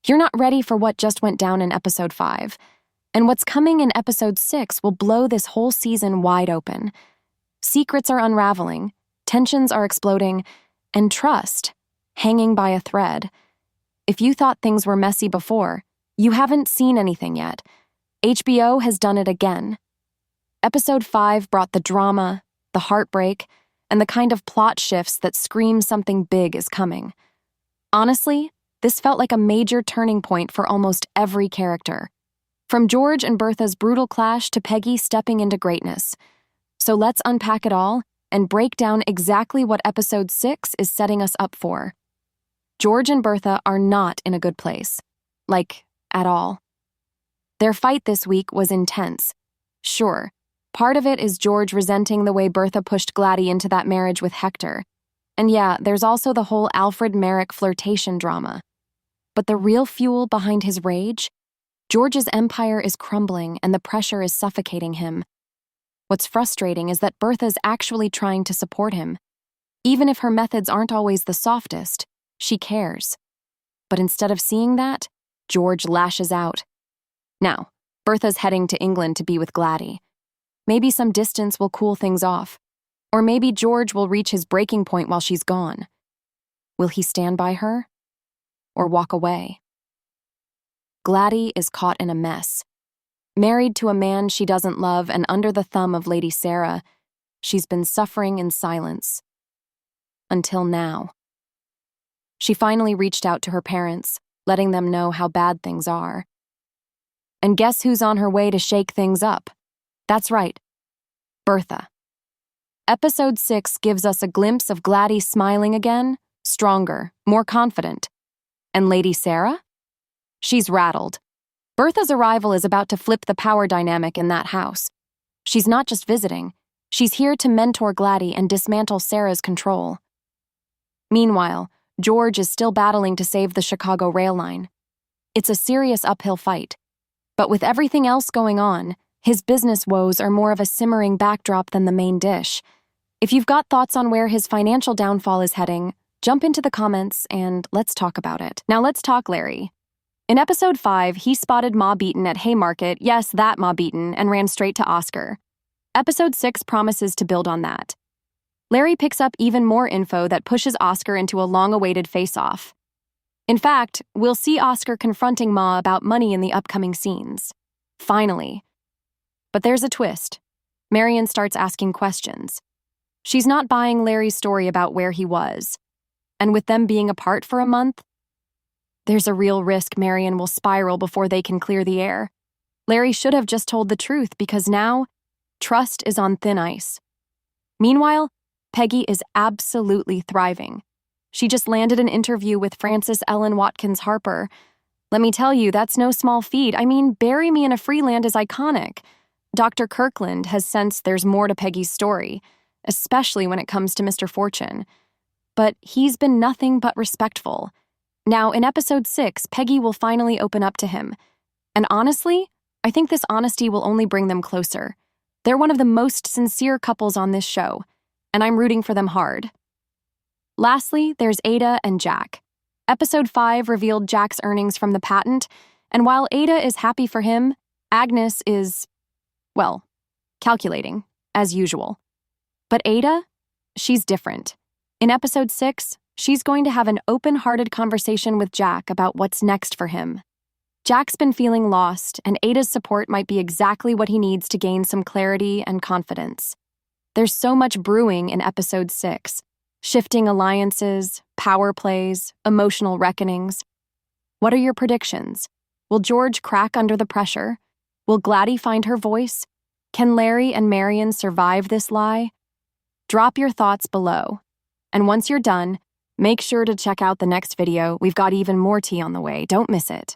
You're not ready for what just went down in episode 5. And what's coming in episode 6 will blow this whole season wide open. Secrets are unraveling, tensions are exploding, and trust hanging by a thread. If you thought things were messy before, you haven't seen anything yet. HBO has done it again. Episode 5 brought the drama, the heartbreak, and the kind of plot shifts that scream something big is coming. Honestly, this felt like a major turning point for almost every character. From George and Bertha's brutal clash to Peggy stepping into greatness. So let's unpack it all and break down exactly what episode 6 is setting us up for. George and Bertha are not in a good place. Like, at all. Their fight this week was intense. Sure, part of it is George resenting the way Bertha pushed Gladys into that marriage with Hector. And yeah, there's also the whole Alfred Merrick flirtation drama. But the real fuel behind his rage? George's empire is crumbling and the pressure is suffocating him. What's frustrating is that Bertha's actually trying to support him. Even if her methods aren't always the softest, she cares. But instead of seeing that, George lashes out. Now, Bertha's heading to England to be with Gladys. Maybe some distance will cool things off. Or maybe George will reach his breaking point while she's gone. Will he stand by her? Or walk away? Gladys is caught in a mess. Married to a man she doesn't love and under the thumb of Lady Sarah, she's been suffering in silence. Until now. She finally reached out to her parents, letting them know how bad things are. And guess who's on her way to shake things up? That's right, Bertha. Episode 6 gives us a glimpse of Gladys smiling again, stronger, more confident. And Lady Sarah? She's rattled. Bertha's arrival is about to flip the power dynamic in that house. She's not just visiting. She's here to mentor Gladys and dismantle Sarah's control. Meanwhile, George is still battling to save the Chicago rail line. It's a serious uphill fight. But with everything else going on, his business woes are more of a simmering backdrop than the main dish. If you've got thoughts on where his financial downfall is heading, jump into the comments and let's talk about it. Now let's talk Larry. In episode 5, he spotted Ma Beaton at Haymarket, yes, that Ma Beaton, and ran straight to Oscar. Episode 6 promises to build on that. Larry picks up even more info that pushes Oscar into a long-awaited face-off. In fact, we'll see Oscar confronting Ma about money in the upcoming scenes. Finally. But there's a twist. Marion starts asking questions. She's not buying Larry's story about where he was. And with them being apart for a month, there's a real risk Marion will spiral before they can clear the air. Larry should have just told the truth because now, trust is on thin ice. Meanwhile, Peggy is absolutely thriving. She just landed an interview with Frances Ellen Watkins Harper. Let me tell you, that's no small feat. I mean, Bury Me in a Free Land is iconic. Dr. Kirkland has sensed there's more to Peggy's story, especially when it comes to Mr. Fortune. But he's been nothing but respectful. Now, in episode 6, Peggy will finally open up to him. And honestly, I think this honesty will only bring them closer. They're one of the most sincere couples on this show, and I'm rooting for them hard. Lastly, there's Ada and Jack. Episode 5 revealed Jack's earnings from the patent, and while Ada is happy for him, Agnes is, well, calculating, as usual. But Ada, she's different. In episode 6, she's going to have an open-hearted conversation with Jack about what's next for him. Jack's been feeling lost, and Ada's support might be exactly what he needs to gain some clarity and confidence. There's so much brewing in episode 6. Shifting alliances, power plays, emotional reckonings. What are your predictions? Will George crack under the pressure? Will Gladys find her voice? Can Larry and Marion survive this lie? Drop your thoughts below. And once you're done, make sure to check out the next video. We've got even more tea on the way. Don't miss it.